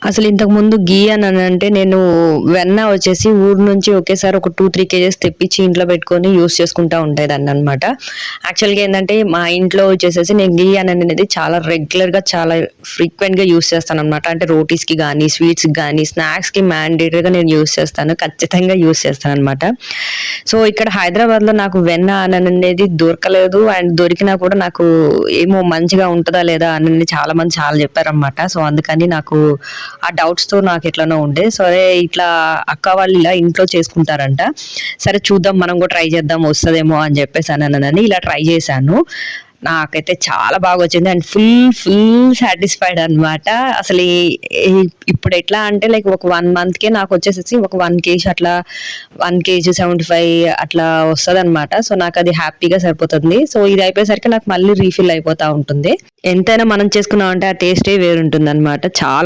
అసలు ఇంతకుముందు ఘీ అంటే నేను వెన్న వచ్చేసి ఊరు నుంచి ఒకేసారి ఒక 2, 3 కేజెస్ తెప్పించి ఇంట్లో పెట్టుకొని యూజ్ చేసుకుంటా ఉండేదాన్ననమాట. యాక్చువల్‌గా ఏందంటే మా ఇంట్లో వచ్చేసేసి నేను ఘీ అనేది చాలా రెగ్యులర్‌గా చాలా ఫ్రీక్వెంట్‌గా యూజ్ చేస్తాననమాట. అంటే రోటీస్‌కి గానీ, స్వీట్స్‌కి గానీ, స్నాక్స్‌కి మ్యాండేటరీగా నేను యూజ్ చేస్తాను. ఖచ్చితంగా యూజ్ చేస్తాననమాట. సో, ఇక్కడ హైదరాబాద్‌లో నాకు వెన్న అనేది దొరకలేదు. అండ్ దొరికినా కూడా నాకు ఏమో మంచిగా ఉంటదా లేదా అని చాలా మంది చాలా చెప్పారనమాట. సో, అందుకని నాకు ఆ డౌట్స్‌తో నాకెట్లనో ఉండే. సరే ఇట్లా అక్క వాళ్ళు ఇలా ఇంట్లో చేసుకుంటారంట. సరే చూద్దాం మనం కూడా ట్రై చేద్దాం వస్తదేమో అని చెప్పేసననని ఇలా ట్రై చేశాను. నాకైతే చాలా బాగొచ్చింది. అండ్ ఫుల్ సాటిస్ఫైడ్ అనమాట. అసలు ఇప్పుడెట్లా అంటే లైక్ ఒక 1 మంత్‌కే నాకొచ్చేసేసి ఒక 1 కేజీ అట్లా 1 కేజీ 75 అట్లా వస్తదనమాట. సో, నాకది హ్యాపీగా సరిపోతుంది. సో, ఇది అయిపోయేసరికి నాకు మళ్ళీ రీఫిల్ అయిపోతా ఉంటుంది. ఎంతైనా మనం చేసుకున్నామంటే ఆ టేస్టే వేరుంటుందనమాట. చాలా